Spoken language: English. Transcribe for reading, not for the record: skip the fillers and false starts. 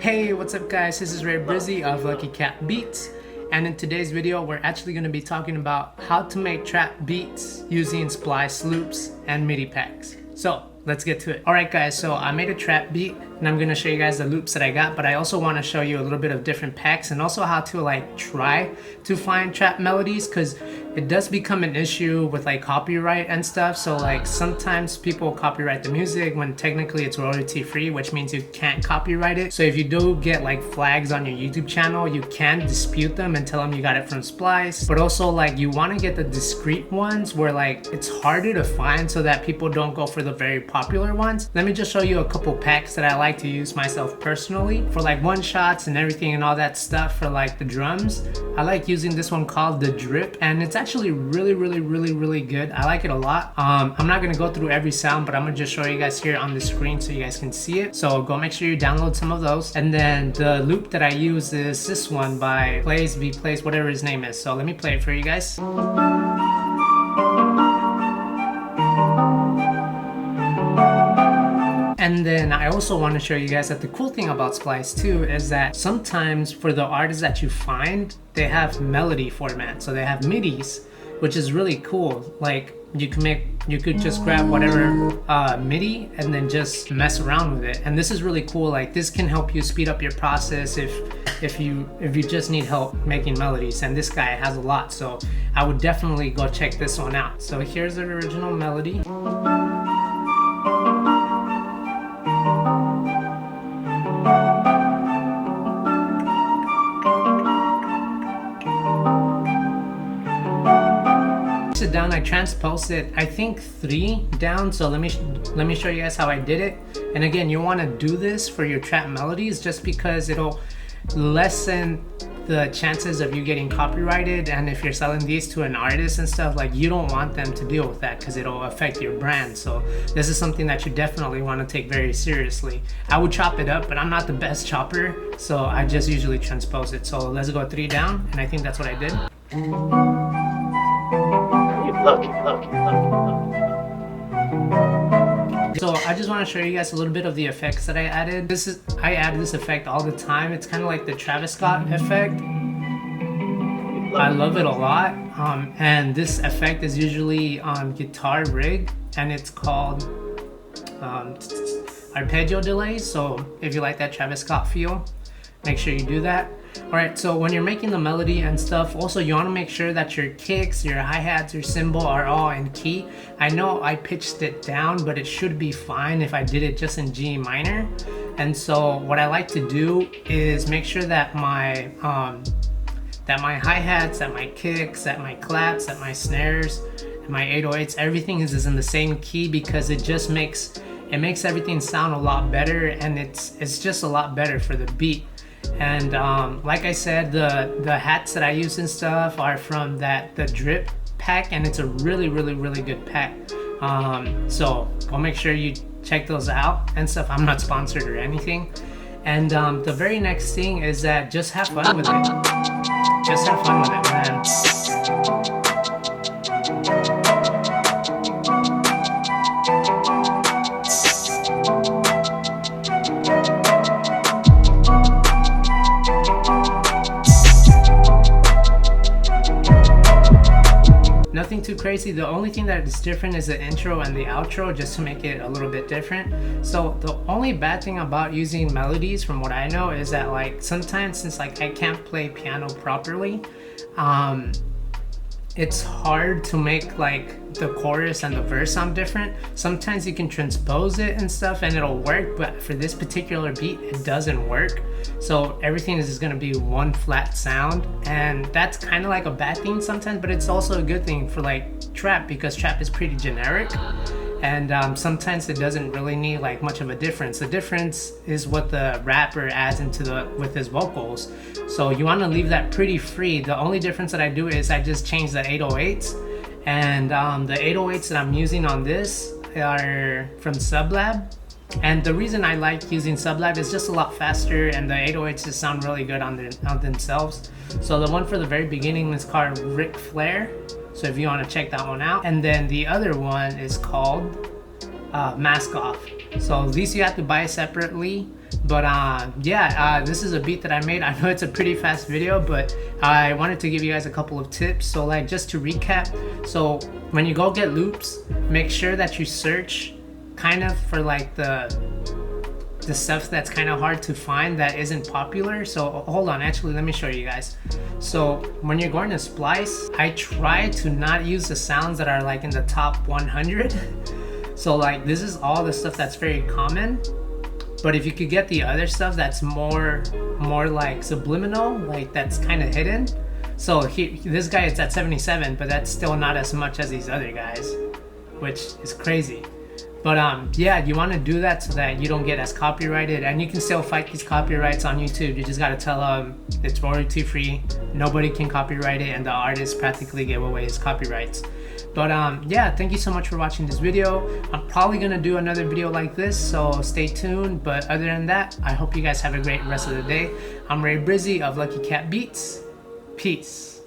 Hey, what's up guys? This is Breezee of Lucky Cat Beats, and in today's video we're actually going to be talking about how to make trap beats using splice loops and MIDI packs. So let's get to it. Alright guys, so I made a trap beat and I'm going to show you guys the loops that I got, but I also want to show you a little bit of different packs and also how to like try to find trap melodies, because it does become an issue with like copyright and stuff. So like sometimes people copyright the music when technically it's royalty free, which means you can't copyright it. So if you do get like flags on your YouTube channel, you can dispute them and tell them you got it from Splice. But also like you want to get the discrete ones where like it's harder to find so that people don't go for the very popular ones. Let me just show you a couple packs that I like to use myself personally for like one shots and everything and all that stuff. For like the drums, I like using this one called the Drip, and it's actually really good. I like it a lot. I'm not gonna go through every sound, but I'm gonna just show you guys here on the screen so you guys can see it. So go make sure you download some of those. And then the loop that I use is this one by Plays, whatever his name is. So let me play it for you guys. And then I also want to show you guys that the cool thing about Splice too is that sometimes for the artists that you find, they have melody format. So they have MIDIs, which is really cool. Like you could just grab whatever MIDI and then just mess around with it. And this is really cool. Like this can help you speed up your process if you just need help making melodies. And this guy has a lot, so I would definitely go check this one out. So here's the original melody. It down, I transposed it I think 3 down, so let me show you guys how I did it. And again, you want to do this for your trap melodies just because it'll lessen the chances of you getting copyrighted. And if you're selling these to an artist and stuff, like you don't want them to deal with that because it'll affect your brand. So this is something that you definitely want to take very seriously. I would chop it up, but I'm not the best chopper, so I just usually transpose it. So let's go 3 down, and I think that's what I did. So I just want to show you guys a little bit of the effects that I added. I add this effect all the time. It's kind of like the Travis Scott effect. I love it a lot. And this effect is usually on guitar rig, and it's called arpeggio delay. So if you like that Travis Scott feel, make sure you do that. Alright, so when you're making the melody and stuff, also you want to make sure that your kicks, your hi-hats, your cymbal are all in key. I know I pitched it down, but it should be fine if I did it just in G minor. And so what I like to do is make sure that my hi-hats, that my kicks, that my claps, that my snares, and my 808s, everything is in the same key, because it just makes everything sound a lot better, and it's just a lot better for the beat. And like I said, the hats that I use and stuff are from the Drip pack, and it's a really good pack. So go make sure you check those out and stuff. I'm not sponsored or anything. And the very next thing is that just have fun with it. Just have fun with it, man. Nothing too crazy. The only thing that is different is the intro and the outro, just to make it a little bit different. So the only bad thing about using melodies, from what I know, is that like sometimes, since like I can't play piano properly, it's hard to make like the chorus and the verse sound different. Sometimes you can transpose it and stuff and it'll work, but for this particular beat it doesn't work. So everything is just gonna be one flat sound, and that's kind of like a bad thing sometimes, but it's also a good thing for like trap, because trap is pretty generic. And sometimes it doesn't really need like much of a difference. The difference is what the rapper adds with his vocals. So you want to leave that pretty free. The only difference that I do is I just change the 808s, and the 808s that I'm using on this are from Sublab. And the reason I like using Sublab is just a lot faster, and the 808s just sound really good on themselves. So the one for the very beginning is called Ric Flair. So if you want to check that one out. And then the other one is called Mask Off. So these you have to buy separately. But yeah, this is a beat that I made. I know it's a pretty fast video, but I wanted to give you guys a couple of tips. So like, just to recap, so when you go get loops, make sure that you search kind of for like the stuff that's kind of hard to find, that isn't popular. So hold on, actually let me show you guys. So when you're going to splice, I try to not use the sounds that are like in the top 100. So like, this is all the stuff that's very common. But if you could get the other stuff that's more like subliminal, like that's kind of hidden. So this guy is at 77, but that's still not as much as these other guys, which is crazy. But yeah, you want to do that so that you don't get as copyrighted, and you can still fight these copyrights on YouTube. You just got to tell them it's royalty free, nobody can copyright it, and the artist practically gave away his copyrights. But yeah, thank you so much for watching this video. I'm probably gonna do another video like this, so stay tuned. But other than that, I hope you guys have a great rest of the day. I'm Breezee of Lucky Cat Beats. Peace.